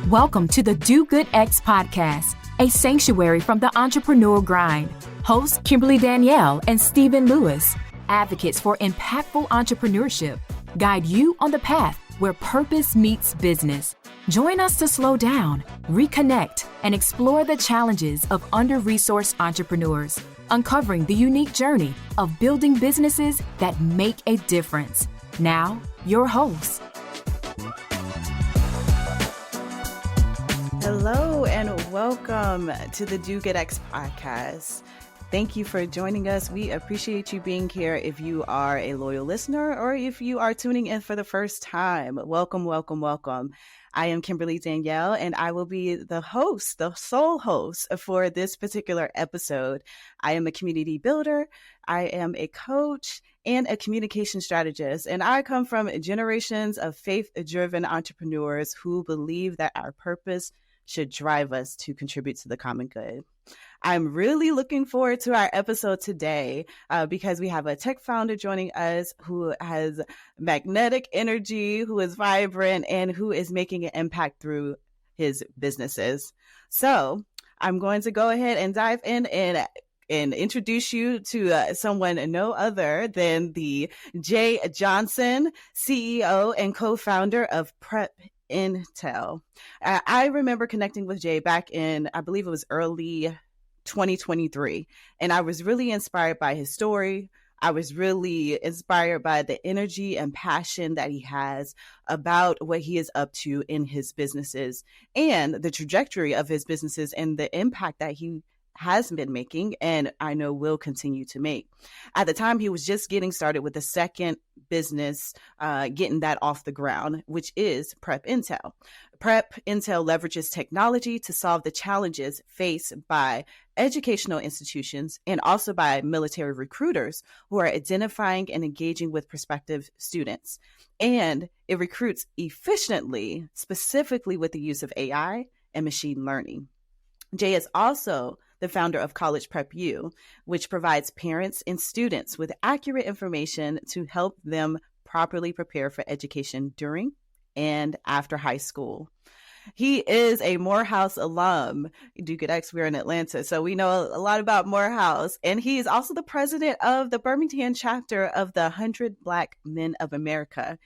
Welcome to the Do Good X podcast, a sanctuary from the entrepreneurial grind. Hosts Kimberly Danielle and Stephen Lewis, advocates for impactful entrepreneurship, guide you on the path where purpose meets business. Join us to slow down, reconnect, and explore the challenges of under-resourced entrepreneurs, uncovering the unique journey of building businesses that make a difference. Now, your hosts. Hello and welcome to the Do Good X podcast. Thank you for joining us. We appreciate you being here. If you are a loyal listener or if you are tuning in for the first time, welcome, welcome, welcome. I am Kimberly Danielle and I will be the host, the sole host for this particular episode. I am a community builder. I am a coach and a communication strategist. And I come from generations of faith-driven entrepreneurs who believe that our purpose should drive us to contribute to the common good. I'm really looking forward to our episode today because we have a tech founder joining us who has magnetic energy, who is vibrant, and who is making an impact through his businesses. So I'm going to go ahead and dive in and introduce you to someone no other than the Jay Johnson, CEO and co-founder of Intel. I remember connecting with Jay back in, I believe it was early 2023, and I was really inspired by his story. I was really inspired by the energy and passion that he has about what he is up to in his businesses and the trajectory of his businesses and the impact that he has been making and I know will continue to make. At the time, he was just getting started with the second business, getting that off the ground, which is Prep Intel. Prep Intel leverages technology to solve the challenges faced by educational institutions and also by military recruiters who are identifying and engaging with prospective students. And it recruits efficiently, specifically with the use of AI and machine learning. Jay is also the founder of College Prep U, which provides parents and students with accurate information to help them properly prepare for education during and after high school. He is a Morehouse alum. Do Good X, we're in Atlanta, so we know a lot about Morehouse. And he is also the president of the Birmingham chapter of the 100 Black Men of America.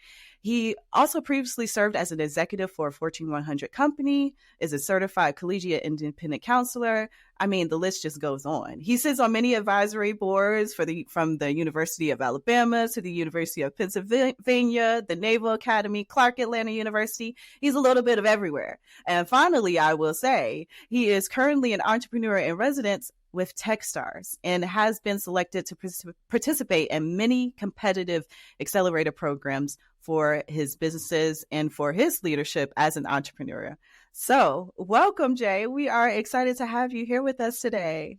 He also previously served as an executive for a Fortune 100 company, is a certified collegiate independent counselor. I mean, the list just goes on. He sits on many advisory boards from the University of Alabama to the University of Pennsylvania, the Naval Academy, Clark Atlanta University. He's a little bit of everywhere. And finally, I will say, he is currently an entrepreneur in residence with Techstars and has been selected to participate in many competitive accelerator programs for his businesses and for his leadership as an entrepreneur. So welcome, Jay. We are excited to have you here with us today.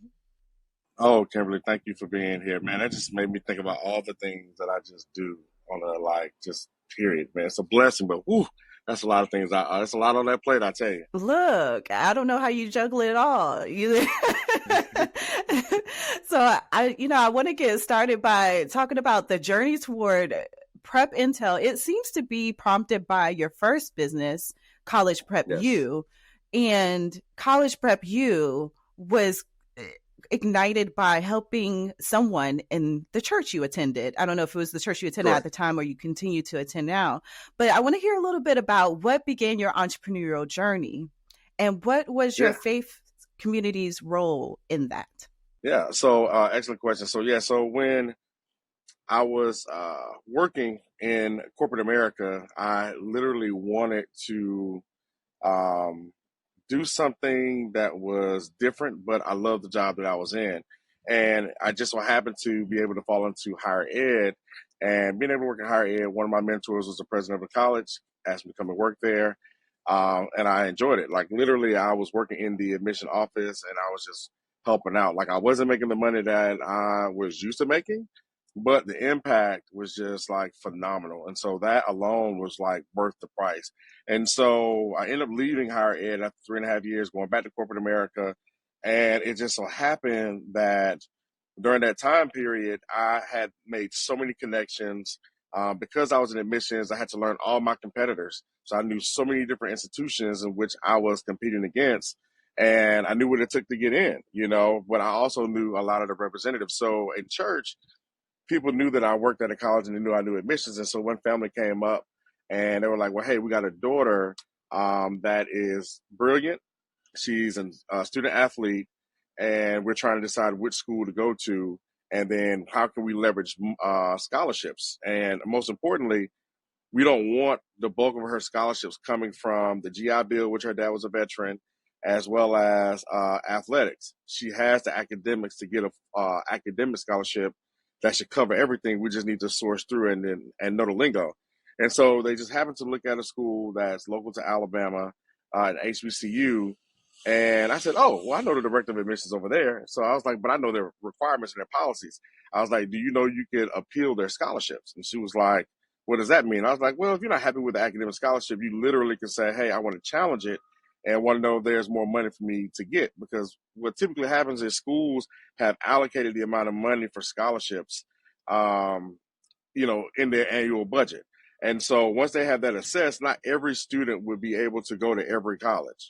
Oh, Kimberly, thank you for being here, man. That just made me think about all the things that I just do on a just period, man. It's a blessing, but whew, that's a lot of things. That's a lot on that plate, I tell you. Look, I don't know how you juggle it all. So I want to get started by talking about the journey toward Prep Intel. It seems to be prompted by your first business, College Prep U, and College Prep U was ignited by helping someone in the church you attended. I don't know if it was the church you attended at the time or you continue to attend now, but I want to hear a little bit about what began your entrepreneurial journey and what was your faith community's role in that? Yeah, so excellent question. So when I was working in corporate America, I literally wanted to do something that was different, but I loved the job that I was in. And I just so happened to be able to fall into higher ed. And being able to work in higher ed, one of my mentors was the president of the college, asked me to come and work there. And I enjoyed it. Like literally, I was working in the admission office and I was just helping out. Like I wasn't making the money that I was used to making, but the impact was just like phenomenal. And so that alone was like worth the price. And so I ended up leaving higher ed after 3.5 years, going back to corporate America. And it just so happened that during that time period, I had made so many connections. Because I was in admissions, I had to learn all my competitors. So I knew so many different institutions in which I was competing against, and I knew what it took to get in, but I also knew a lot of the representatives. So in church, people knew that I worked at a college and they knew I knew admissions. And so one family came up and they were like, well, hey, we got a daughter that is brilliant. She's a student athlete, and we're trying to decide which school to go to. And then how can we leverage scholarships? And most importantly, we don't want the bulk of her scholarships coming from the GI Bill, which her dad was a veteran, as well as athletics. She has the academics to get a academic scholarship that should cover everything. We just need to source through and know the lingo. And so they just happened to look at a school that's local to Alabama, an HBCU. And I said, oh, well, I know the director of admissions over there. So I was like, but I know their requirements and their policies. I was like, do you know you could appeal their scholarships? And she was like, what does that mean? I was like, well, if you're not happy with the academic scholarship, you literally can say, hey, I want to challenge it and want to know if there's more money for me to get. Because what typically happens is schools have allocated the amount of money for scholarships, in their annual budget. And so once they have that assessed, not every student would be able to go to every college,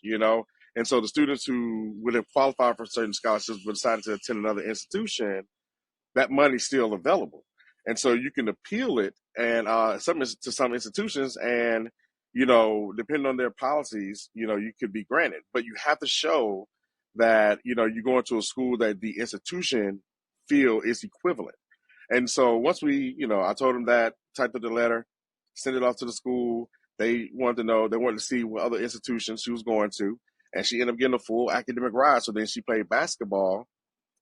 And so the students who would have qualified for certain scholarships but decided to attend another institution, that money's still available. And so you can appeal it and to some institutions and, depending on their policies, you could be granted. But you have to show that, you're going to a school that the institution feel is equivalent. And so once I told them that, typed up the letter, sent it off to the school. They wanted to see what other institutions she was going to. And she ended up getting a full academic ride. So then she played basketball,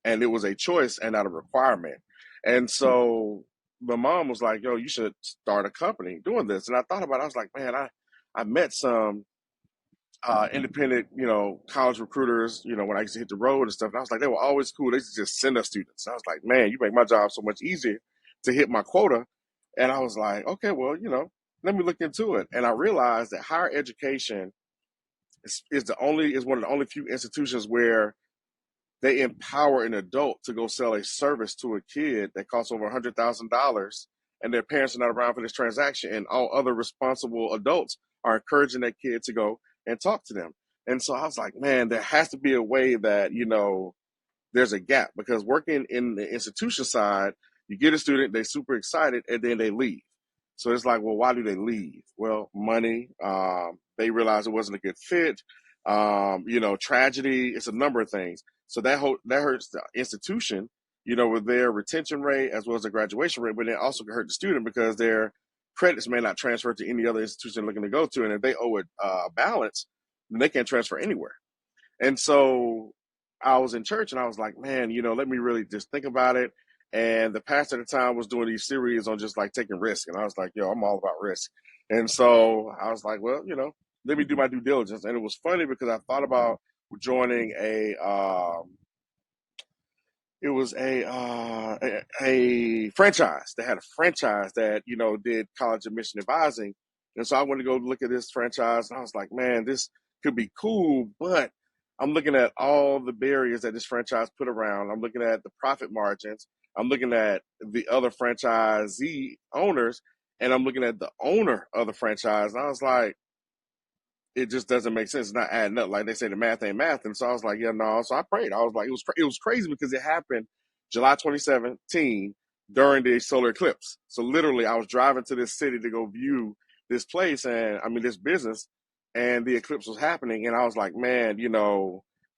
and it was a choice and not a requirement. And so the mom was like, yo, you should start a company doing this. And I thought about it. I was like, man, I met some independent, college recruiters, when I used to hit the road and stuff. And I was like, they were always cool. They used to just send us students. And I was like, man, you make my job so much easier to hit my quota. And I was like, okay, well, let me look into it. And I realized that higher education is one of the only few institutions where they empower an adult to go sell a service to a kid that costs over $100,000, and their parents are not around for this transaction, and all other responsible adults are encouraging that kid to go and talk to them. And so I was like, man, there has to be a way that, there's a gap, because working in the institution side, you get a student, they're super excited, and then they leave. So it's like, well, why do they leave? Well, money. They realized it wasn't a good fit. Tragedy. It's a number of things. So that hurts the institution, with their retention rate as well as their graduation rate, but it also can hurt the student because their credits may not transfer to any other institution they're looking to go to. And if they owe a balance, then they can't transfer anywhere. And so I was in church and I was like, man, let me really just think about it. And the pastor at the time was doing these series on just like taking risk. And I was like, yo, I'm all about risk. And so I was like, well, let me do my due diligence. And it was funny because I thought about joining a franchise. They had a franchise that, did college admission advising. And so I went to go look at this franchise and I was like, man, this could be cool, but I'm looking at all the barriers that this franchise put around. I'm looking at the profit margins. I'm looking at the other franchisee owners, and I'm looking at the owner of the franchise. And I was like, it just doesn't make sense. It's not adding up. Like they say, the math ain't math. And so I was like, yeah, no. So I prayed. I was like, it was crazy because it happened July 2017 during the solar eclipse. So literally I was driving to this city to go view this place this business, and the eclipse was happening. And I was like, man,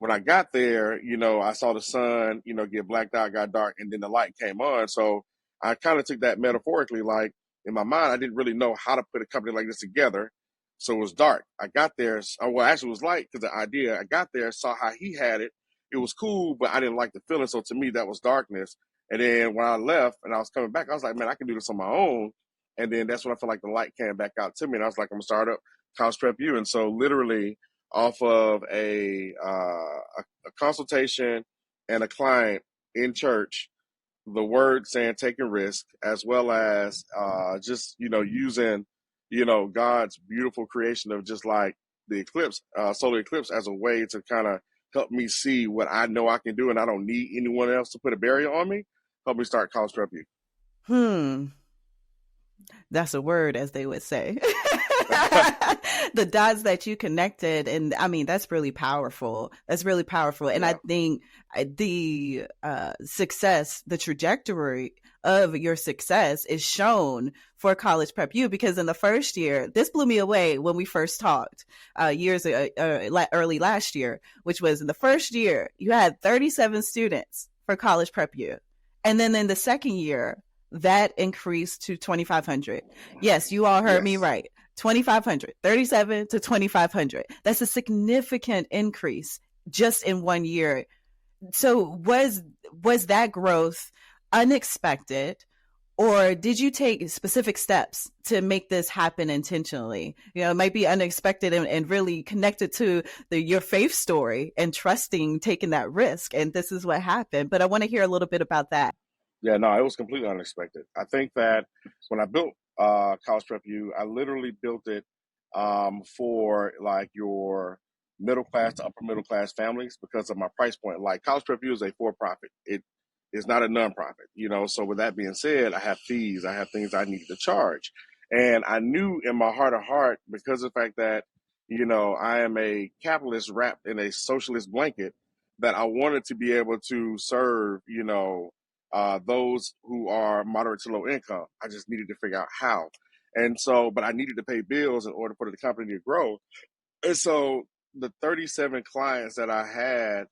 when I got there, I saw the sun, get blacked out, got dark, and then the light came on. So I kind of took that metaphorically. Like in my mind, I didn't really know how to put a company like this together. So it was dark. I got there. Well, actually, it was light because the idea, I got there, saw how he had it. It was cool, but I didn't like the feeling. So to me, that was darkness. And then when I left and I was coming back, I was like, man, I can do this on my own. And then that's when I felt like the light came back out to me. And I was like, I'm going to start up College Prep U. And so literally off of a consultation and a client in church, the word saying taking risk, as well as just, using, God's beautiful creation of just like the eclipse, solar eclipse, as a way to kind of help me see what I know I can do and I don't need anyone else to put a barrier on me, help me start College Prep U. That's a word, as they would say. The dots that you connected. And I mean, that's really powerful. That's really powerful. And Yeah. I think the success, the trajectory of your success is shown for College Prep U, because in the first year, this blew me away when we first talked early last year, which was in the first year, you had 37 students for College Prep U. And then in the second year, that increased to 2,500. Yes, you all heard me right. 2,500, 37 to 2,500. That's a significant increase just in 1 year. So was that growth unexpected, or did you take specific steps to make this happen intentionally? You know, it might be unexpected and really connected to your faith story and trusting, taking that risk. And this is what happened. But I want to hear a little bit about that. Yeah, no, it was completely unexpected. I think that when I built College Prep U, I literally built it for like your middle class to upper middle class families because of my price point. Like College Prep U is a for-profit. It is not a nonprofit, you know. So with that being said, I have fees, I have things I need to charge. And I knew in my heart of heart, because of the fact that, you know, I am a capitalist wrapped in a socialist blanket, that I wanted to be able to serve, you know, those who are moderate to low income. I just needed to figure out how. And so, but I needed to pay bills in order for the company to grow. And so the 37 clients that I had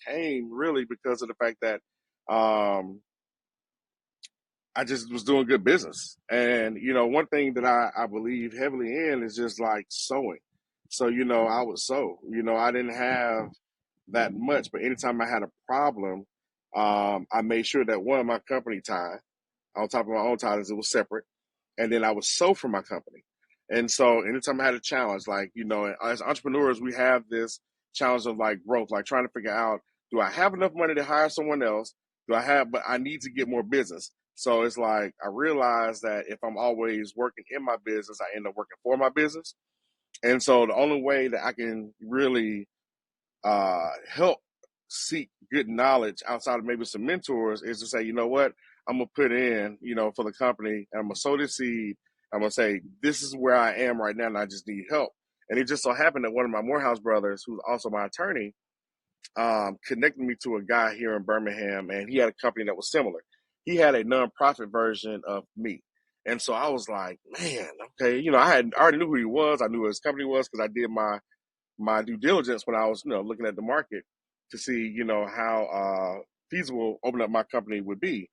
came really because of the fact that I just was doing good business. And, you know, one thing that I believe heavily in is just like sewing. So, you know, I would sew. You know, I didn't have that much, but anytime I had a problem, I made sure that one, my company tie, on top of my own ties, it was separate. And then I would sew for my company. And so anytime I had a challenge, like, you know, as entrepreneurs, we have this challenge of like growth, like trying to figure out, do I have enough money to hire someone else? But I need to get more business. So it's like, I realized that if I'm always working in my business, I end up working for my business. And so the only way that I can really help seek good knowledge outside of maybe some mentors is to say, you know what, I'm gonna put in, you know, for the company, and I'm gonna sow this seed. I'm gonna say, this is where I am right now, and I just need help. And it just so happened that one of my Morehouse brothers, who's also my attorney, connected me to a guy here in Birmingham, and he had a company that was similar. He had a nonprofit version of me. And so I was like, man, okay, you know, I already knew who he was. I knew who his company was because I did my due diligence when I was, you know, looking at the market to see, you know, how feasible opening up my company would be.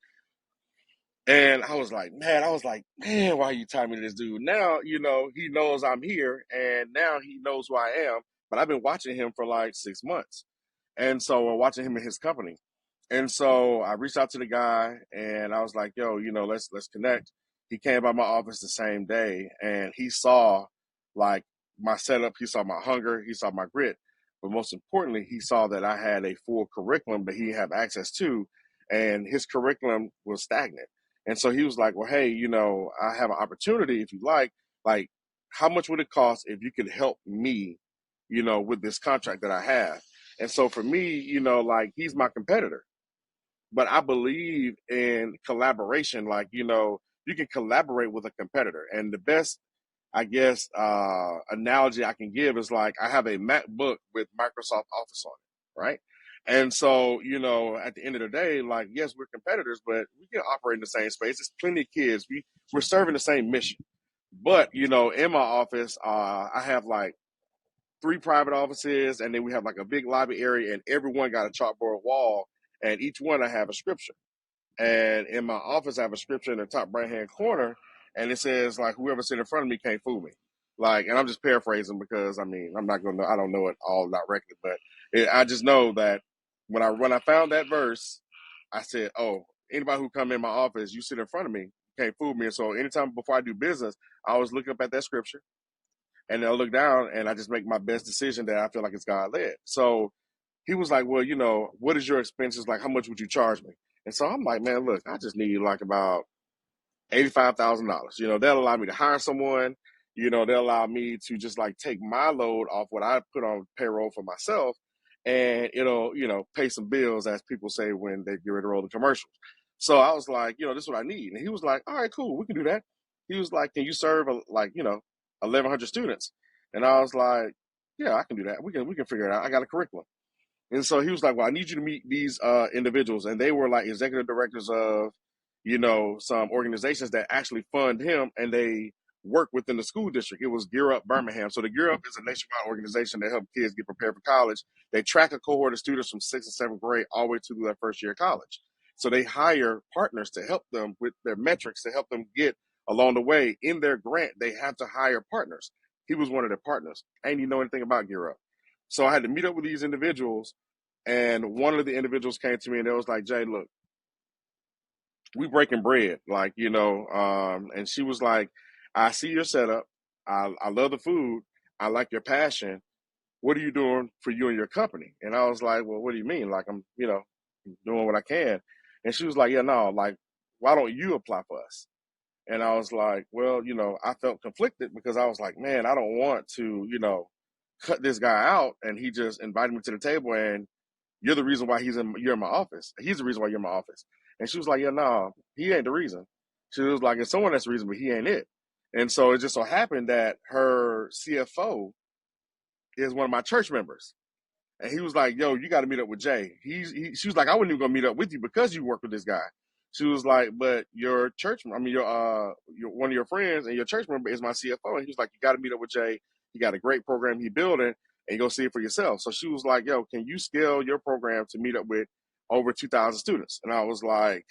And I was like, man, why are you tying me to this dude? Now, you know, he knows I'm here and now he knows who I am. But I've been watching him for like 6 months. And so I'm watching him in his company. And so I reached out to the guy and I was like, yo, you know, let's connect. He came by my office the same day and he saw like my setup, he saw my hunger, he saw my grit. But most importantly, he saw that I had a full curriculum that he had access to, and his curriculum was stagnant. And so he was like, well, hey, you know, I have an opportunity if you like, how much would it cost if you could help me, you know, with this contract that I have? And so for me, you know, like he's my competitor, but I believe in collaboration. Like, you know, you can collaborate with a competitor. And the best, I guess, analogy I can give is like I have a MacBook with Microsoft Office on it, right? And so, you know, at the end of the day, like, yes, we're competitors, but we can operate in the same space. There's plenty of kids. We're serving the same mission. But, you know, in my office, I have like 3 private offices, and then we have like a big lobby area, and everyone got a chalkboard wall, and each one I have a scripture. And in my office, I have a scripture in the top right hand corner, and it says like, whoever sits in front of me can't fool me. Like, and I'm just paraphrasing because I mean I don't know it all directly, but I just know that when I found that verse, I said, oh, anybody who come in my office, you sit in front of me, can't fool me. And so anytime before I do business, I always look up at that scripture and they'll look down and I just make my best decision that I feel like it's God led. So he was like, well, you know, what is your expenses? Like, how much would you charge me? And so I'm like, man, look, I just need like about $85,000. You know, they'll allow me to hire someone. You know, they'll allow me to just like take my load off what I put on payroll for myself. And it'll, you know, pay some bills, as people say when they get ready to roll the commercials. So I was like, you know, this is what I need. And he was like, all right, cool, we can do that. He was like, can you serve 1,100 students? And I was like, yeah, I can do that. We can figure it out. I got a curriculum. And so he was like, well, I need you to meet these individuals. And they were like executive directors of, some organizations that actually fund him, and they work within the school district. It was Gear Up Birmingham. So the Gear Up is a nationwide organization that helps kids get prepared for college. They track a cohort of students from 6th and 7th grade all the way to their first year of college. So they hire partners to help them with their metrics, to help them get along the way. In their grant, they have to hire partners. He was one of their partners. I didn't even know anything about Gear Up. So I had to meet up with these individuals, and one of the individuals came to me and they was like, Jay, look, we breaking bread, and she was like, I see your setup. I love the food. I like your passion. What are you doing for you and your company? And I was like, well, what do you mean? Like, I'm, doing what I can. And she was like, yeah, no, like, why don't you apply for us? And I was like, well, I felt conflicted because I was like, man, I don't want to, cut this guy out. And he just invited me to the table, and you're the reason why you're in my office. He's the reason why you're in my office. And she was like, yeah, no, he ain't the reason. She was like, it's someone that's the reason, but he ain't it. And so it just so happened that her CFO is one of my church members. And he was like, yo, you got to meet up with Jay. She was like, I wasn't even going to meet up with you because you work with this guy. She was like, but your one of your friends and your church member is my CFO. And he was like, you got to meet up with Jay. He got a great program he building, and go see it for yourself. So she was like, yo, can you scale your program to meet up with over 2,000 students? And I was like,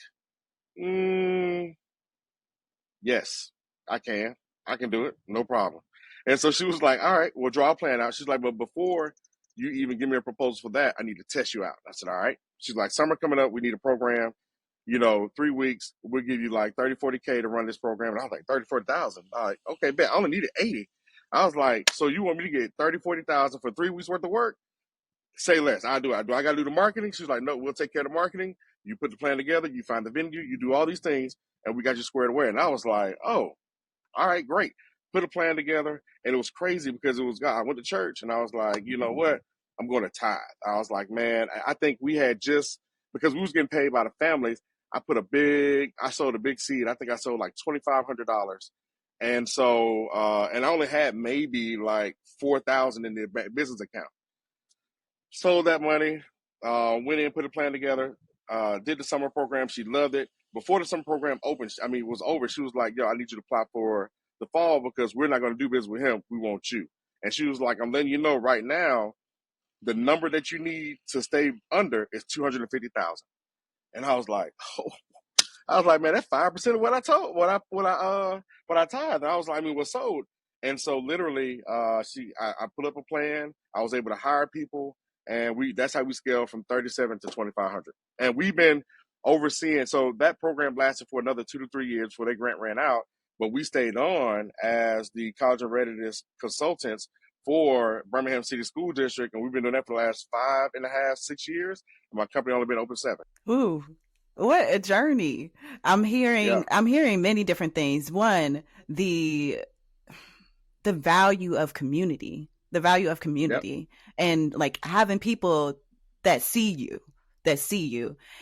yes, I can. I can do it. No problem. And so she was like, all right, we'll draw a plan out. She's like, but before you even give me a proposal for that, I need to test you out. I said, all right. She's like, summer coming up, we need a program. 3 weeks, we'll give you like 30, 40K to run this program. And I was like, 30, 40,000. I was like, okay, bet. I only needed 80. I was like, so you want me to get 30, 40,000 for 3 weeks worth of work? Say less. I do. I got to do the marketing? She's like, no, we'll take care of the marketing. You put the plan together, you find the venue, you do all these things, and we got you squared away. And I was like, oh, all right, great. Put a plan together. And it was crazy because it was God. I went to church and I was like, you know what? I'm going to tithe. I was like, man, I think we had because we was getting paid by the families, I sold a big seed. I think I sold like $2,500. And so, and I only had maybe like 4,000 in the business account. Sold that money, went in, put a plan together, did the summer program. She loved it. Before the summer program was over, she was like, yo, I need you to apply for the fall because we're not going to do business with him. We want you. And she was like, I'm letting you know right now, the number that you need to stay under is 250,000. And I was like, man, that's 5% of what I tithed. And I was like, what's sold? And so literally, I put up a plan. I was able to hire people, and that's how we scaled from 37 to 2,500. And we've been overseeing. So that program lasted for another 2 to 3 years before their grant ran out. But we stayed on as the college of readiness consultants for Birmingham City School District, and we've been doing that for the last 5.5, 6 years. And my company only been open 7. Ooh, what a journey. I'm hearing many different things. One, the value of community, Yep. and like having people that see you.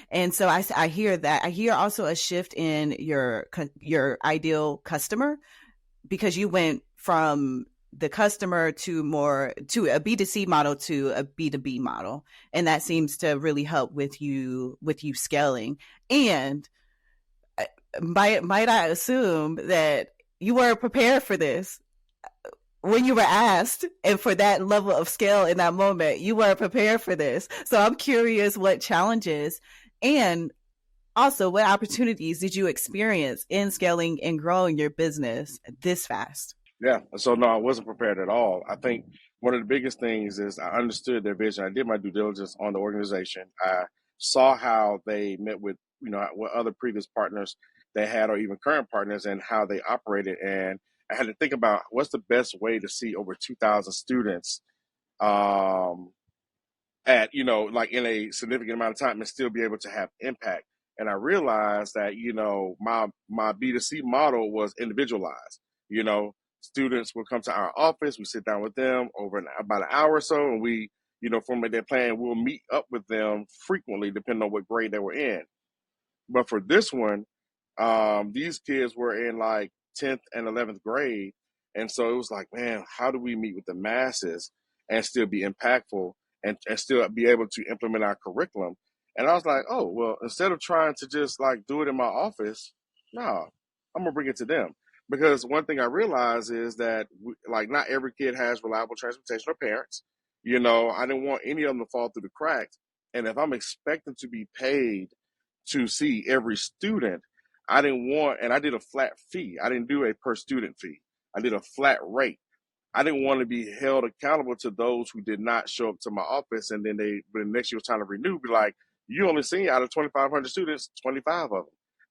And so I hear that. I hear also a shift in your ideal customer, because you went from the customer to a B2C model to a B2B model. And that seems to really help with you scaling. And might I assume that you were prepared for this when you were asked, and for that level of scale in that moment, you were prepared for this. So I'm curious what challenges and also what opportunities did you experience in scaling and growing your business this fast? Yeah. So no, I wasn't prepared at all. I think one of the biggest things is I understood their vision. I did my due diligence on the organization. I saw how they met with, what other previous partners they had, or even current partners, and how they operated. And I had to think about what's the best way to see over 2,000 students at, like in a significant amount of time and still be able to have impact. And I realized that, my B2C model was individualized. Students will come to our office, we sit down with them over about an hour or so, and we, formulate their plan. We'll meet up with them frequently, depending on what grade they were in. But for this one, these kids were in like 10th and 11th grade. And so it was like, man, how do we meet with the masses and still be impactful and still be able to implement our curriculum? And I was like, oh, well, instead of trying to just like do it in my office, no, I'm going to bring it to them. Because one thing I realized is that like not every kid has reliable transportation or parents. You know, I didn't want any of them to fall through the cracks. And if I'm expecting to be paid to see every student, I didn't want, and I did a flat fee. I didn't do a per student fee. I did a flat rate. I didn't want to be held accountable to those who did not show up to my office. And then when the next year was time to renew, be like, you only seen out of 2,500 students, 25 of them.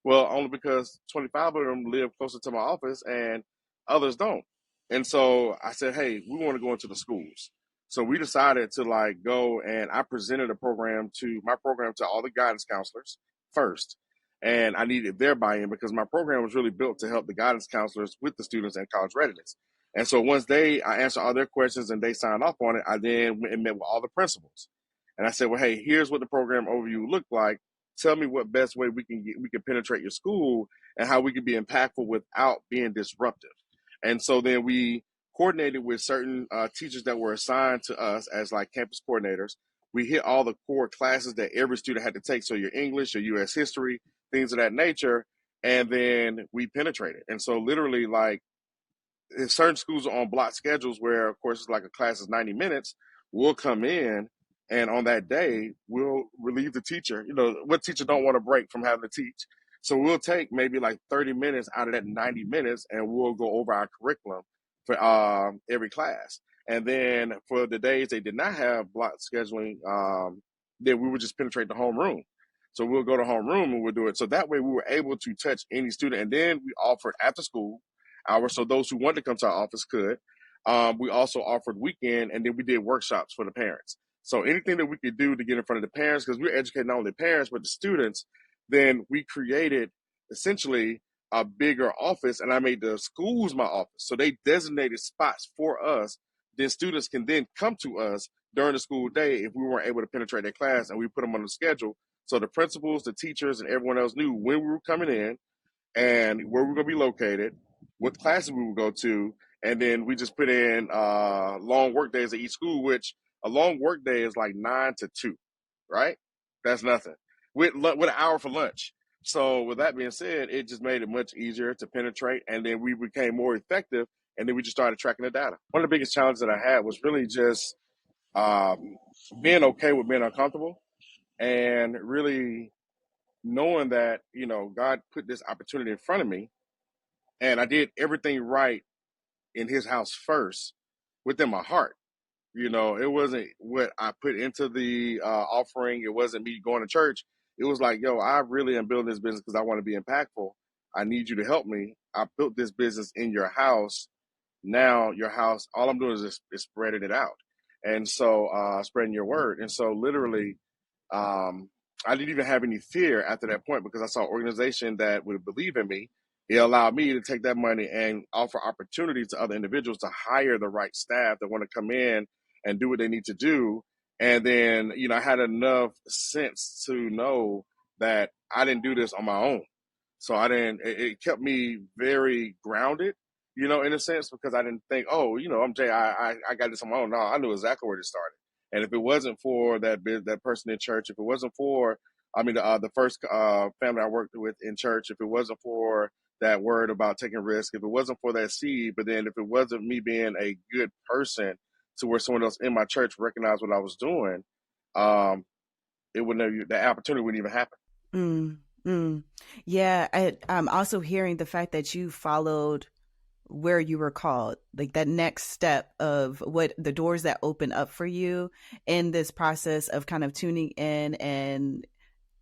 Well, only because 25 of them live closer to my office and others don't. And so I said, hey, we want to go into the schools. So we decided to like go, and I presented my program to all the guidance counselors first. And I needed their buy-in because my program was really built to help the guidance counselors with the students and college readiness. And so once I answered all their questions and they signed off on it, I then went and met with all the principals. And I said, well, hey, here's what the program overview looked like. Tell me what best way we can penetrate your school and how we can be impactful without being disruptive. And so then we coordinated with certain teachers that were assigned to us as like campus coordinators. We hit all the core classes that every student had to take. So your English, your U.S. history, things of that nature. And then we penetrated. And so literally like certain schools are on block schedules where, of course, it's like a class is 90 minutes. We'll come in and on that day, we'll relieve the teacher. You know, what teacher don't want to break from having to teach? So we'll take maybe like 30 minutes out of that 90 minutes and we'll go over our curriculum for every class. And then for the days they did not have block scheduling, then we would just penetrate the homeroom. So we'll go to homeroom and we'll do it. So that way we were able to touch any student. And then we offered after school hours. So those who wanted to come to our office could. We also offered weekend, and then we did workshops for the parents. So anything that we could do to get in front of the parents, because we're educating not only the parents, but the students, then we created essentially a bigger office, and I made the schools my office. So they designated spots for us. Then students can then come to us during the school day if we weren't able to penetrate their class, and we put them on the schedule. So the principals, the teachers, and everyone else knew when we were coming in and where we were going to be located, what classes we would go to, and then we just put in long work days at each school, which a long work day is like 9 to 2, right? That's nothing. With an hour for lunch. So with that being said, it just made it much easier to penetrate, and then we became more effective, and then we just started tracking the data. One of the biggest challenges that I had was really just being okay with being uncomfortable and really knowing that, you know, God put this opportunity in front of me, and I did everything right in his house first within my heart. You know, it wasn't what I put into the offering. It wasn't me going to church. It was like, yo, I really am building this business because I want to be impactful. I need you to help me. I built this business in your house. Now your house, all I'm doing is spreading it out. And so spreading your word. And so literally, I didn't even have any fear after that point because I saw an organization that would believe in me. It allowed me to take that money and offer opportunities to other individuals to hire the right staff that want to come in and do what they need to do. And then, you know, I had enough sense to know that I didn't do this on my own. So it kept me very grounded, you know, in a sense, because I didn't think, oh, you know, I'm Jay, I got this on my own. No, I knew exactly where to start. And if it wasn't for that person in church, if it wasn't for, the first family I worked with in church, if it wasn't for that word about taking risk, if it wasn't for that seed, but then if it wasn't me being a good person to where someone else in my church recognized what I was doing, the opportunity wouldn't even happen. Yeah, I'm also hearing the fact that you followed where you were called, like that next step of what the doors that open up for you in this process of kind of tuning in and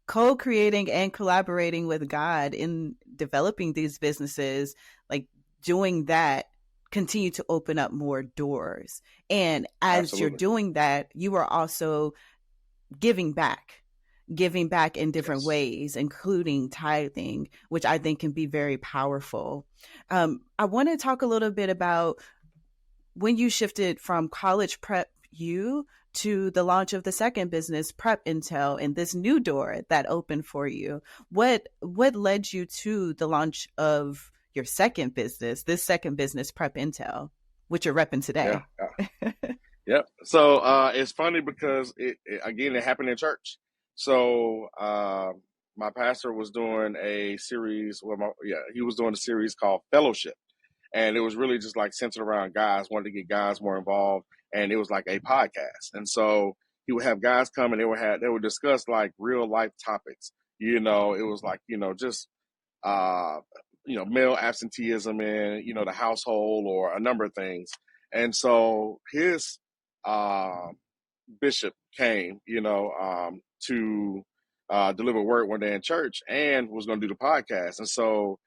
co-creating and collaborating with God in developing these businesses, like doing that, continue to open up more doors. And as Absolutely. you're doing that, you are also giving back in different ways, including tithing, which I think can be very powerful. I want to talk a little bit about when you shifted from college prep you to the launch of the second business, Prep Intel, and this new door that opened for you. What led you to the launch of your second business, Prep Intel, which you're repping today. Yeah. Yep. So it's funny because it happened in church. So my pastor was doing a series. He was doing a series called Fellowship, and it was really just like centered around guys. Wanted to get guys more involved, and it was like a podcast. And so he would have guys come, and they would discuss like real life topics. It was like just uh, male absenteeism in, the household or a number of things. And so his uh, bishop came, to deliver word one day in church and was going to do the podcast. And so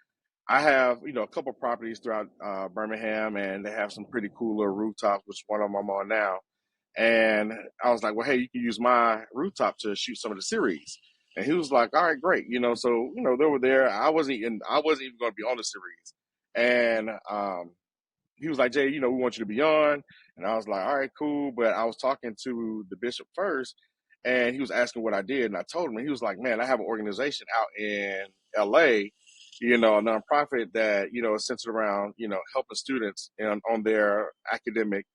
I have, a couple properties throughout Birmingham, and they have some pretty cool little rooftops, which one of them I'm on now. And I was like, well, hey, you can use my rooftop to shoot some of the series. And he was like, all right, great. So, they were there. I wasn't even going to be on the series. And he was like, Jay, we want you to be on. And I was like, all right, cool. But I was talking to the bishop first, and he was asking what I did. And I told him, and he was like, man, I have an organization out in LA, a nonprofit that, is centered around, helping students on their academic,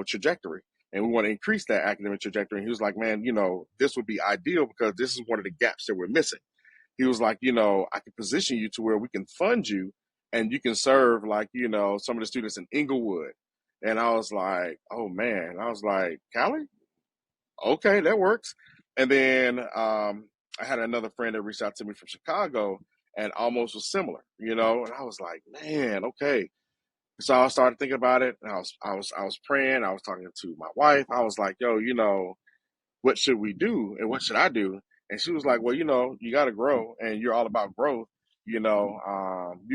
trajectory. And we want to increase that academic trajectory. And he was like, man, this would be ideal because this is one of the gaps that we're missing. He was like, I can position you to where we can fund you and you can serve like, some of the students in Inglewood. And I was like, oh man, I was like, Cali? Okay, that works. And then I had another friend that reached out to me from Chicago and almost was similar, and I was like, man, okay. So I started thinking about it, and I was praying. I was talking to my wife. I was like, yo, what should we do and what should I do? And she was like, well, you got to grow, and you're all about growth. You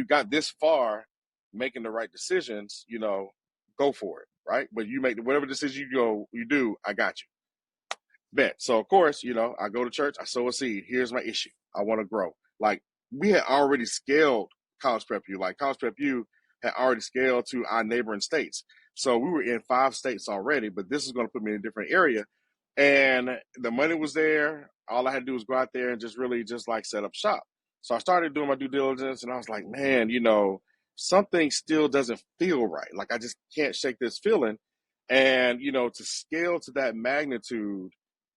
got this far, making the right decisions. Go for it, right? But you make whatever decision you do. I got you. Bet. So of course, I go to church. I sow a seed. Here's my issue. I want to grow. Like we had already scaled College Prep U. Like College Prep U had already scaled to our neighboring states. So we were in 5 states already, but this is going to put me in a different area. And the money was there. All I had to do was go out there and just really just like set up shop. So I started doing my due diligence, and I was like, man, something still doesn't feel right. Like I just can't shake this feeling. And, to scale to that magnitude,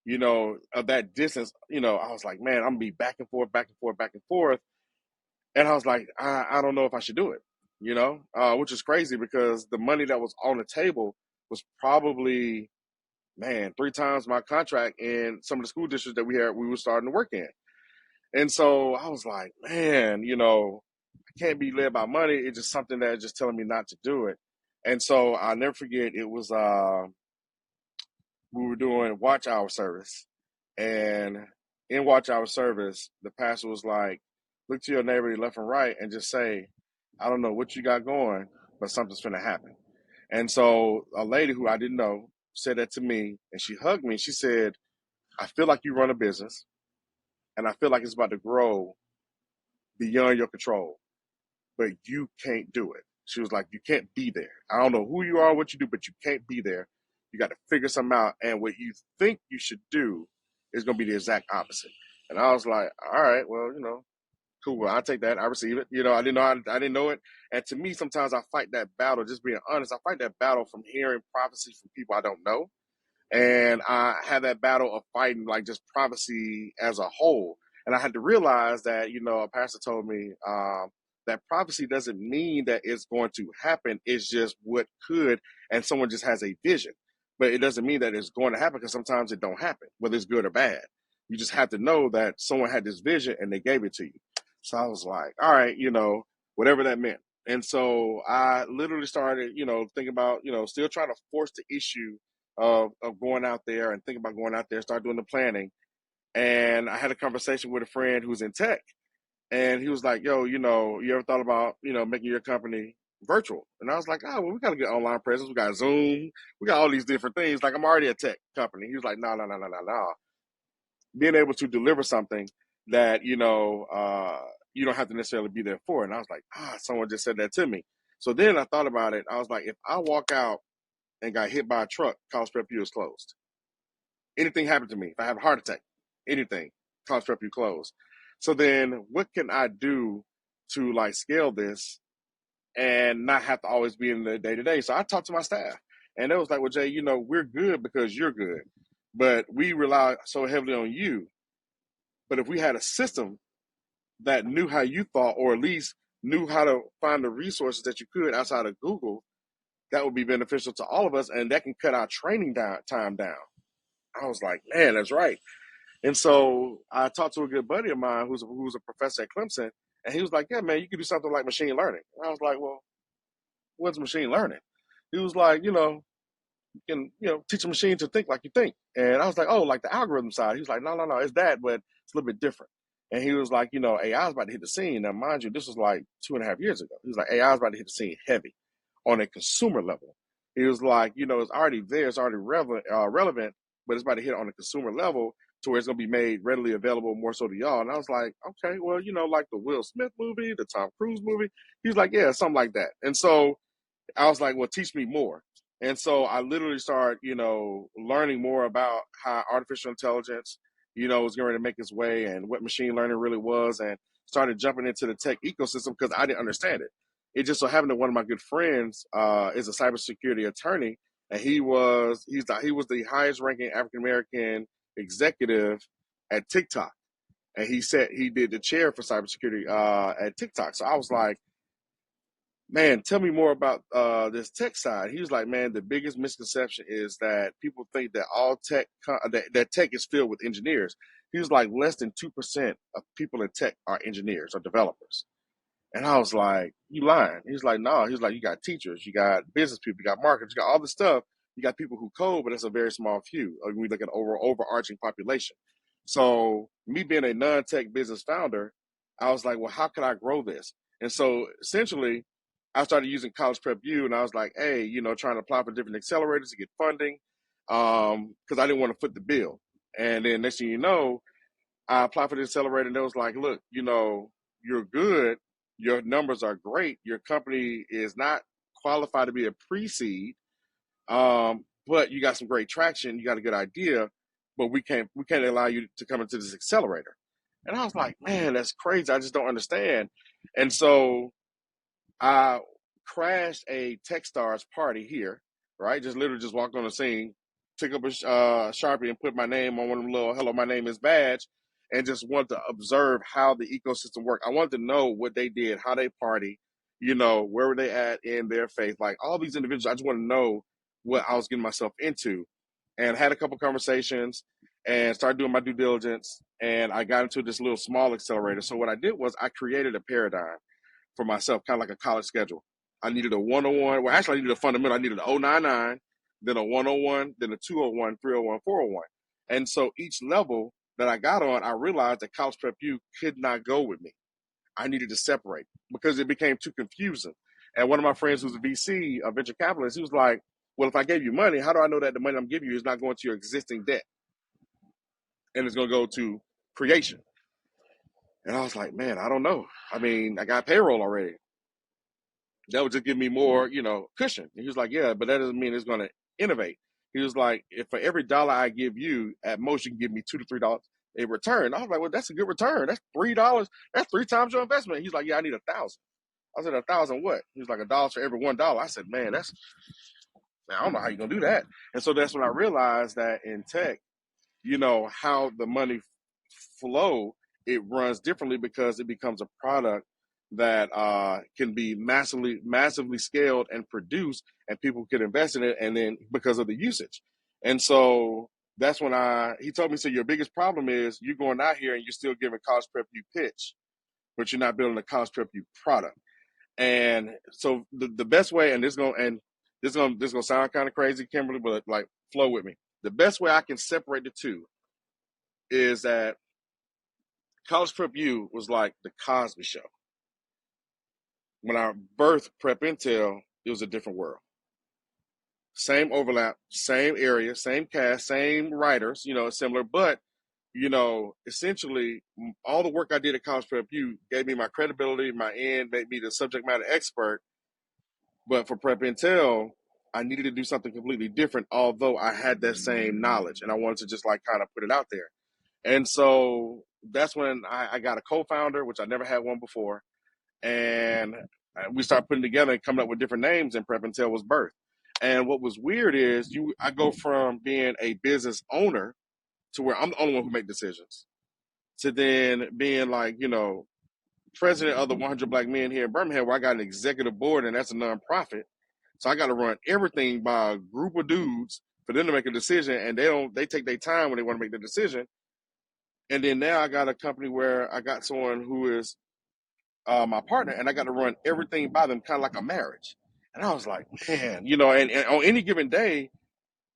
of that distance, I was like, man, I'm gonna be back and forth, back and forth, back and forth. And I was like, I don't know if I should do it, which is crazy because the money that was on the table was probably, man, 3 times my contract in some of the school districts that we were starting to work in. And so I was like, man, I can't be led by money. It's just something that's just telling me not to do it. And so I'll never forget, it was, we were doing watch hour service. And in watch hour service, the pastor was like, look to your neighbor left and right and just say, I don't know what you got going, but something's going to happen. And so a lady who I didn't know said that to me, and she hugged me. She said, I feel like you run a business, and I feel like it's about to grow beyond your control, but you can't do it. She was like, you can't be there. I don't know who you are, what you do, but you can't be there. You got to figure something out. And what you think you should do is going to be the exact opposite. And I was like, all right, well, cool. Well, I'll take that. I receive it. I didn't know it. And to me, sometimes I fight that battle, just being honest. I fight that battle from hearing prophecy from people I don't know. And I had that battle of fighting like just prophecy as a whole. And I had to realize that, a pastor told me that prophecy doesn't mean that it's going to happen. It's just what could, and someone just has a vision. But it doesn't mean that it's going to happen because sometimes it don't happen, whether it's good or bad. You just have to know that someone had this vision and they gave it to you. So I was like, all right, whatever that meant. And so I literally started, thinking about, still trying to force the issue of going out there and thinking about going out there, start doing the planning. And I had a conversation with a friend who's in tech. And he was like, yo, you ever thought about, making your company virtual? And I was like, oh, well, we got to get online presence. We got Zoom. We got all these different things. Like, I'm already a tech company. He was like, no. Being able to deliver something that, you don't have to necessarily be there for. And I was like, someone just said that to me. So then I thought about it. I was like, if I walk out and got hit by a truck, College Prep U is closed. Anything happened to me, if I have a heart attack, anything, College Prep U closed. So then what can I do to like scale this and not have to always be in the day to day. So I talked to my staff, and it was like, well, Jay, you know, we're good because you're good, but we rely so heavily on you. But if we had a system that knew how you thought, or at least knew how to find the resources that you could outside of Google, that would be beneficial to all of us, and that can cut our training time down. I was like, man, that's right. And so I talked to a good buddy of mine who's a professor at Clemson, and he was like, yeah, man, you could do something like machine learning. And I was like, well, what's machine learning? He was like, you can, teach a machine to think like you think. And I was like, oh, like the algorithm side. He was like, no, it's that, but it's a little bit different. And he was like, AI is about to hit the scene. Now, mind you, this was like 2.5 years ago. He was like, AI is about to hit the scene heavy on a consumer level. He was like, it's already there. It's already relevant, but it's about to hit on a consumer level to where it's going to be made readily available more so to y'all. And I was like, okay, well, like the Will Smith movie, the Tom Cruise movie. He was like, yeah, something like that. And so I was like, well, teach me more. And so I literally started, learning more about how artificial intelligence, was going to make its way and what machine learning really was, and started jumping into the tech ecosystem because I didn't understand it. It just so happened that one of my good friends is a cybersecurity attorney, and he was the highest ranking African American executive at TikTok, and he said he did the chair for cybersecurity at TikTok. So I was like, man, tell me more about this tech side. He was like, man, the biggest misconception is that people think that all tech, that tech is filled with engineers. He was like, less than 2% of people in tech are engineers or developers. And I was like, you lying. He's like, no. He's like, you got teachers, you got business people, you got marketers, you got all this stuff. You got people who code, but that's a very small few. When we look at overarching population. So me being a non-tech business founder, I was like, well, how can I grow this? And so essentially, I started using College Prep U, and I was like, hey, trying to apply for different accelerators to get funding because I didn't want to foot the bill. And then next thing you know, I applied for the accelerator, and it was like, look, you're good. Your numbers are great. Your company is not qualified to be a pre-seed, but you got some great traction. You got a good idea, but we can't allow you to come into this accelerator. And I was like, man, that's crazy. I just don't understand. And so I crashed a Techstars party here, right? Just literally just walked on the scene, took up a Sharpie and put my name on one of them little "Hello, my name is" badge, and just wanted to observe how the ecosystem worked. I wanted to know what they did, how they party, where were they at in their faith. Like all these individuals, I just want to know what I was getting myself into, and had a couple conversations and started doing my due diligence, and I got into this little small accelerator. So what I did was I created a paradigm for myself, kind of like a college schedule. I needed a 101. Well, actually, I needed a fundamental. I needed an 099, then a 101, then a 201, 301, 401. And so each level that I got on, I realized that College Prep U could not go with me. I needed to separate because it became too confusing. And one of my friends who's a VC, a venture capitalist, he was like, well, if I gave you money, how do I know that the money I'm giving you is not going to your existing debt and it's going to go to creation? And I was like, man, I don't know. I mean, I got payroll already. That would just give me more, cushion. And he was like, yeah, but that doesn't mean it's going to innovate. He was like, if for every dollar I give you, at most you can give me $2 to $3 in return. I was like, well, that's a good return. That's $3. That's 3 times your investment. He's like, yeah, I need 1,000. I said, 1,000 what? He was like, $1 for every $1. I said, man, I don't know how you're going to do that. And so that's when I realized that in tech, how the money flow, it runs differently because it becomes a product that can be massively scaled and produced, and people can invest in it, and then because of the usage. And so that's when he told me, so your biggest problem is you're going out here and you're still giving College Prep U pitch, but you're not building a College Prep U product. And so the best way, and this gonna sound kind of crazy, Kimberly, but like flow with me. The best way I can separate the two is that College Prep U was like the Cosby Show. When I birthed Prep Intel, it was a different world. Same overlap, same area, same cast, same writers, similar, but, essentially all the work I did at College Prep U gave me my credibility, my end, made me the subject matter expert. But for Prep Intel, I needed to do something completely different, although I had that same knowledge, and I wanted to just like kind of put it out there. And so that's when I got a co-founder, which I never had one before. And we started putting together and coming up with different names, and Prep and Tell was birthed. And what was weird is I go from being a business owner to where I'm the only one who make decisions, to then being like, president of the 100 Black Men here in Birmingham, where I got an executive board, and that's a nonprofit. So I got to run everything by a group of dudes for them to make a decision, and they take their time when they want to make the decision. And then now I got a company where I got someone who is my partner, and I got to run everything by them, kind of like a marriage. And I was like, man, and on any given day,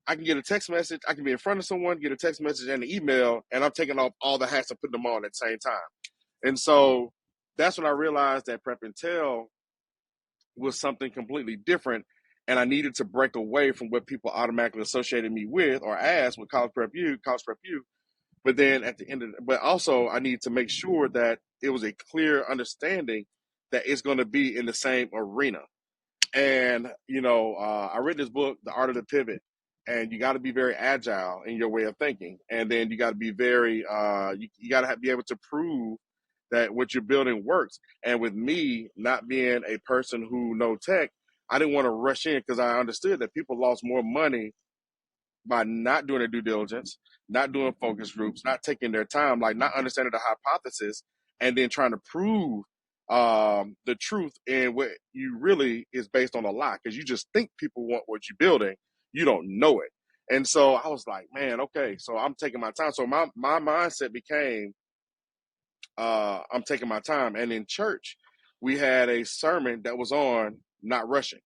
I can get a text message. I can be in front of someone, get a text message and an email, and I'm taking off all the hats and putting them on at the same time. And so that's when I realized that Prep and Tell was something completely different, and I needed to break away from what people automatically associated me with or as with college prep you. But then at the end of but also I need to make sure that it was a clear understanding that it's going to be in the same arena. And, I read this book, The Art of the Pivot, and you got to be very agile in your way of thinking. And then you got to be very, you got to be able to prove that what you're building works. And with me not being a person who know tech, I didn't want to rush in because I understood that people lost more money by not doing their due diligence, not doing focus groups, not taking their time, like not understanding the hypothesis, and then trying to prove the truth in what you really is based on a lie, because you just think people want what you're building, you don't know it. And so I was like, man, okay, so I'm taking my time. So my mindset became, I'm taking my time. And in church, we had a sermon that was on not rushing.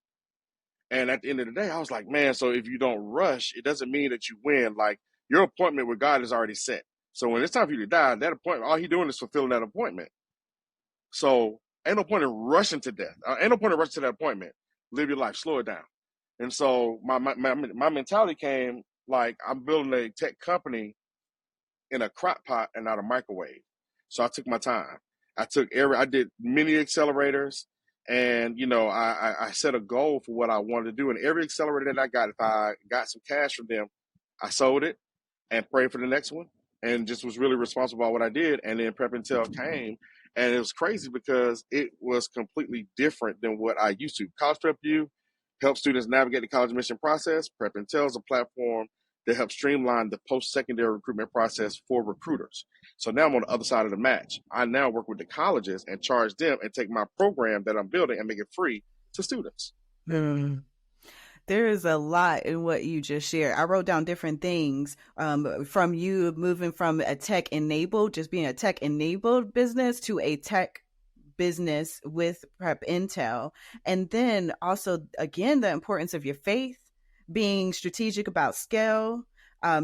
And at the end of the day, I was like, man, so if you don't rush, it doesn't mean that you win. Like, your appointment with God is already set. So when it's time for you to die, that appointment, all he's doing is fulfilling that appointment. So ain't no point in rushing to death. Ain't no point in rushing to that appointment. Live your life, slow it down. And so my mentality came like, I'm building a tech company in a crock pot and not a microwave. So I took my time. I did many accelerators, and I set a goal for what I wanted to do. And every accelerator that I got, if I got some cash from them, I sold it and prayed for the next one, and just was really responsible about what I did. And then Prep and Tell came, and it was crazy because it was completely different than what I used to. College Prep U helps students navigate the college admission process. Prep and Tell is a platform that helps streamline the post-secondary recruitment process for recruiters. So now I'm on the other side of the match. I now work with the colleges and charge them and take my program that I'm building and make it free to students. Mm. There is a lot in what you just shared. I wrote down different things from you moving from a tech-enabled, just being a tech-enabled business, to a tech business with Prep Intel. And then also, again, the importance of your faith, being strategic about scale,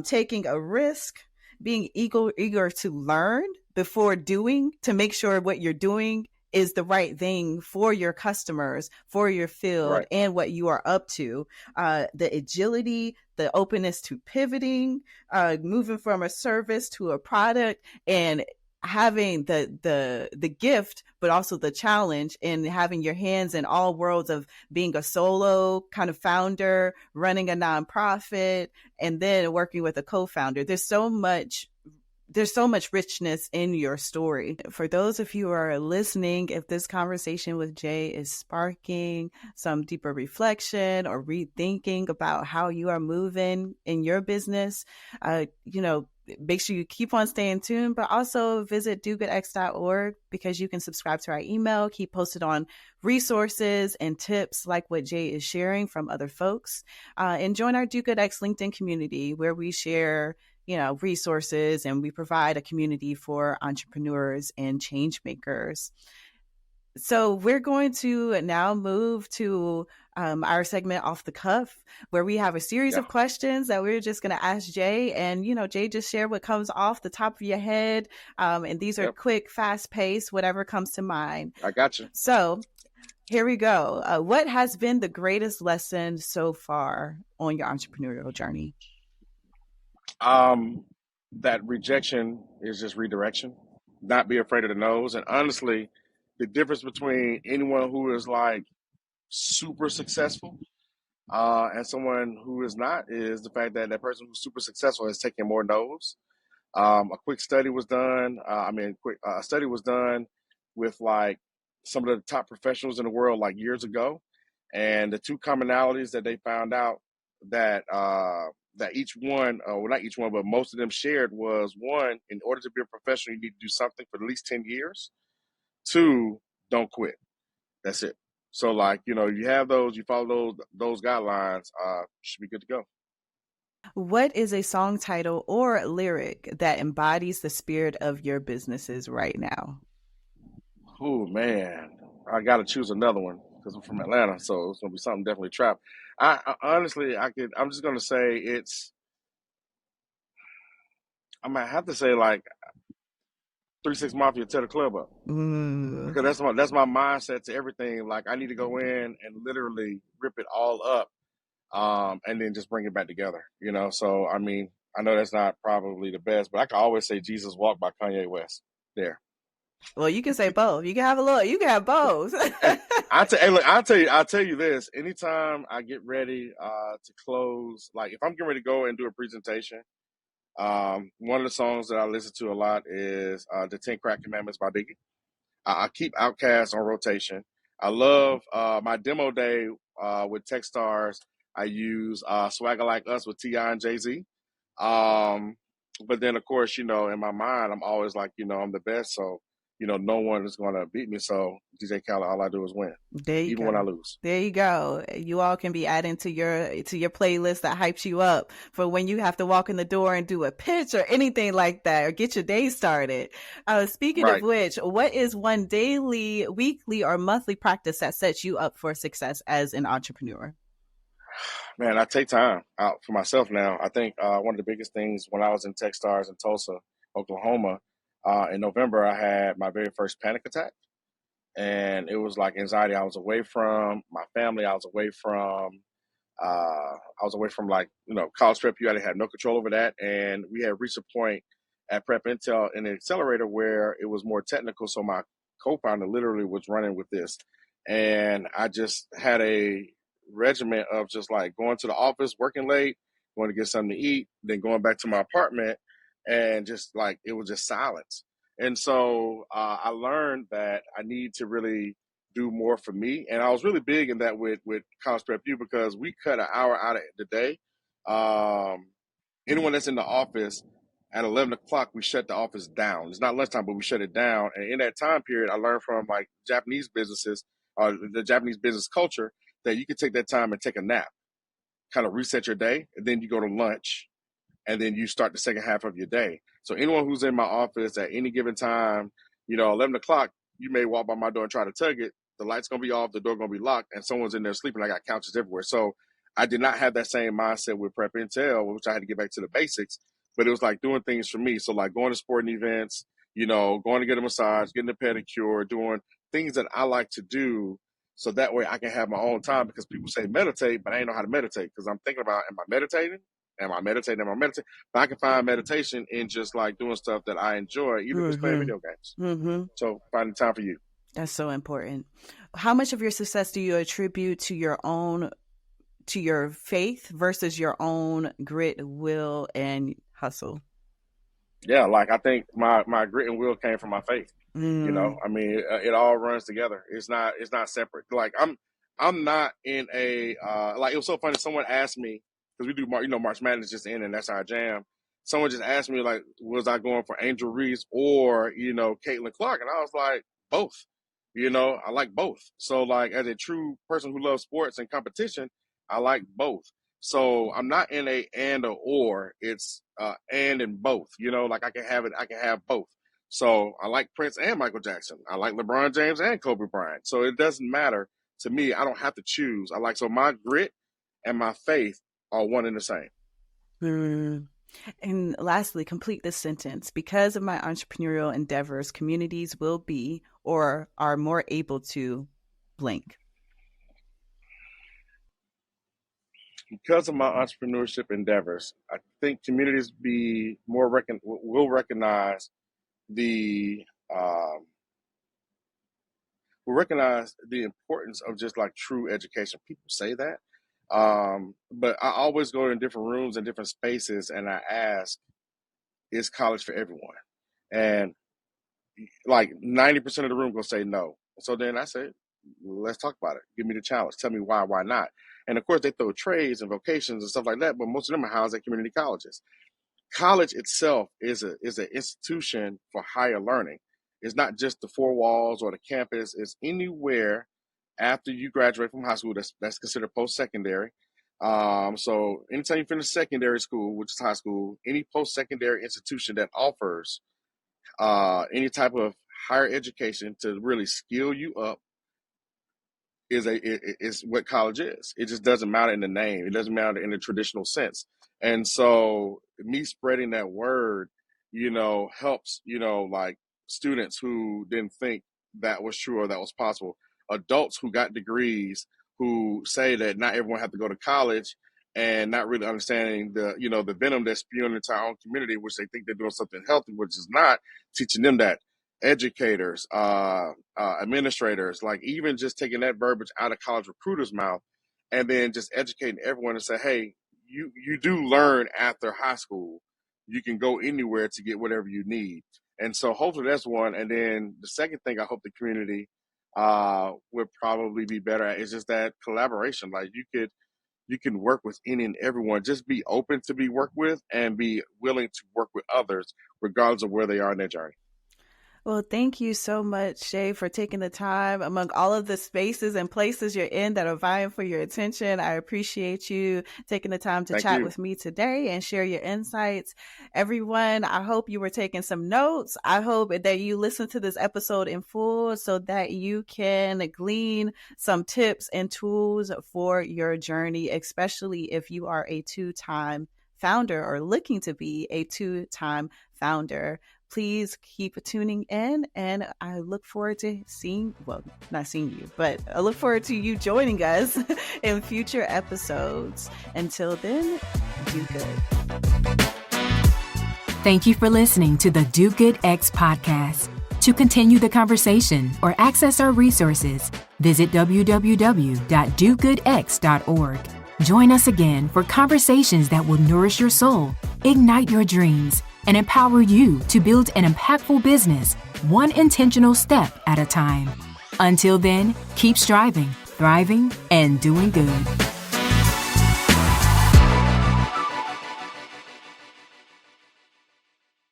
taking a risk, being eager to learn before doing, to make sure what you're doing is the right thing for your customers, for your field, right, and what you are up to. The agility, the openness to pivoting, moving from a service to a product, and having the gift, but also the challenge in having your hands in all worlds of being a solo kind of founder, running a nonprofit, and then working with a co-founder. There's so much richness in your story. For those of you who are listening, if this conversation with Jay is sparking some deeper reflection or rethinking about how you are moving in your business, make sure you keep on staying tuned, but also visit dogoodx.org, because you can subscribe to our email, keep posted on resources and tips like what Jay is sharing from other folks, and join our Do Good X LinkedIn community, where we share resources, and we provide a community for entrepreneurs and change makers. So we're going to now move to our segment Off the Cuff, where we have a series of questions that we're just going to ask Jay. And, Jay, just share what comes off the top of your head. And these are quick, fast paced, whatever comes to mind. I got you. So here we go. What has been the greatest lesson so far on your entrepreneurial journey? That rejection is just redirection. Not be afraid of the no's. And honestly, the difference between anyone who is like super successful and someone who is not is the fact that that person who's super successful has taken more no's. A study was done with like some of the top professionals in the world like years ago, and the two commonalities that they found out that that each one, well, not each one, but most of them shared was: one, in order to be a professional, you need to do something for at least 10 years. Two, don't quit. That's it. So like, you have those, you follow those guidelines, you should be good to go. What is a song title or lyric that embodies the spirit of your businesses right now? Oh man, I got to choose another one because I'm from Atlanta, so it's gonna be something definitely trap. I honestly, I'm just gonna say I might have to say like 3 6 Mafia, tear the club up, Ooh. because that's my mindset to everything. Like I need to go in and literally rip it all up, and then just bring it back together. So I mean, I know that's not probably the best, but I can always say Jesus Walk by Kanye West. There. Well, you can say both. You can have a look. You can have both. Hey, hey, look, I'll tell you this. Anytime I get ready to close, like if I'm getting ready to go and do a presentation, one of the songs that I listen to a lot is the 10 Crack Commandments by Biggie. I keep Outkast on rotation. I love my demo day with Techstars. I use Swagger Like Us with T.I. and Jay-Z. Um, but then, of course, in my mind, I'm always like, I'm the best. So, no one is going to beat me. So, DJ Khaled, all I do is win, There you even go. when I lose. There you go. You all can be adding to your playlist that hypes you up for when you have to walk in the door and do a pitch or anything like that, or get your day started. Speaking of Right. which, what is one daily, weekly, or monthly practice that sets you up for success as an entrepreneur? Man, I take time out for myself now. I think one of the biggest things when I was in Techstars in Tulsa, Oklahoma, in November, I had my very first panic attack. And it was like anxiety. I was away from my family. I was away from like, college prep. I had no control over that. And we had reached a point at Prep Intel in the accelerator where it was more technical. So my co-founder literally was running with this. And I just had a regiment of just like going to the office, working late, going to get something to eat, then going back to my apartment. And just like, it was just silence. And so I learned that I need to really do more for me. And I was really big in that with College Prep U, because we cut an hour out of the day. Um, Anyone that's in the office at 11 o'clock, we shut the office down. It's not lunchtime, but we shut it down. And in that time period, I learned from like Japanese businesses, the Japanese business culture, that you could take that time and take a nap, kind of reset your day, and then you go to lunch, and then you start the second half of your day. So anyone who's in my office at any given time, 11 o'clock, you may walk by my door and try to tug it. The light's going to be off, the door going to be locked, and someone's in there sleeping. I got couches everywhere. So I did not have that same mindset with Prep Intel, which I had to get back to the basics, but it was like doing things for me. So like going to sporting events, going to get a massage, getting a pedicure, doing things that I like to do. So that way I can have my own time, because people say meditate, but I ain't know how to meditate, because I'm thinking about, am I meditating? Am I meditating? Am I meditating? But I can find meditation in just like doing stuff that I enjoy, even if it's playing video games. Mm-hmm. So finding time for you. That's so important. How much of your success do you attribute to your faith versus your own grit, will, and hustle? Yeah, like I think my grit and will came from my faith. Mm. I mean, it all runs together. It's not separate. Like I'm not in a like, it was so funny. Someone asked me, because we do March Madness just in, and that's our jam. Someone just asked me like, was I going for Angel Reese or Caitlin Clark, and I was like, both. I like both. So like, as a true person who loves sports and competition, I like both. So I'm not in a and or. It's and in both. Like I can have it. I can have both. So I like Prince and Michael Jackson. I like LeBron James and Kobe Bryant. So it doesn't matter to me. I don't have to choose. So my grit and my faith are one and the same. Mm. And lastly, complete this sentence. Because of my entrepreneurial endeavors, communities will be or are more able to blank. Because of my entrepreneurship endeavors, I think communities will recognize the um, importance of just like true education. People say that, but I always go in different rooms and different spaces, and I ask, "Is college for everyone?" And like 90% of the room gonna say no. So then I said, let's talk about it. Give me the challenge. Tell me why not? And of course, they throw trades and vocations and stuff like that, but most of them are housed at community colleges. College itself is an institution for higher learning. It's not just the four walls or the campus. It's anywhere after you graduate from high school that's considered post-secondary. So anytime you finish secondary school, which is high school, any post-secondary institution that offers any type of higher education to really skill you up is what college is. It just doesn't matter in the name. It doesn't matter in the traditional sense. And so me spreading that word, helps, like students who didn't think that was true or that was possible. Adults who got degrees who say that not everyone have to go to college and not really understanding the venom that's spewing into our own community, which they think they're doing something healthy, which is not, teaching them that. Educators, administrators, like even just taking that verbiage out of college recruiters' mouth and then just educating everyone and say, hey, you do learn after high school. You can go anywhere to get whatever you need. And so hopefully that's one. And then the second thing I hope the community would probably be better at is just that collaboration. Like you can work with any and everyone. Just be open to be worked with and be willing to work with others regardless of where they are in their journey. Well, thank you so much, Shay, for taking the time among all of the spaces and places you're in that are vying for your attention. I appreciate you taking the time to chat with me today and share your insights. Everyone, I hope you were taking some notes. I hope that you listen to this episode in full so that you can glean some tips and tools for your journey, especially if you are a two-time founder or looking to be a two-time founder. Please keep tuning in, and I look forward to not seeing you, but I look forward to you joining us in future episodes. Until then, do good. Thank you for listening to the Do Good X podcast. To continue the conversation or access our resources, visit www.dogoodx.org. Join us again for conversations that will nourish your soul, ignite your dreams, and empower you to build an impactful business, one intentional step at a time. Until then, keep striving, thriving, and doing good.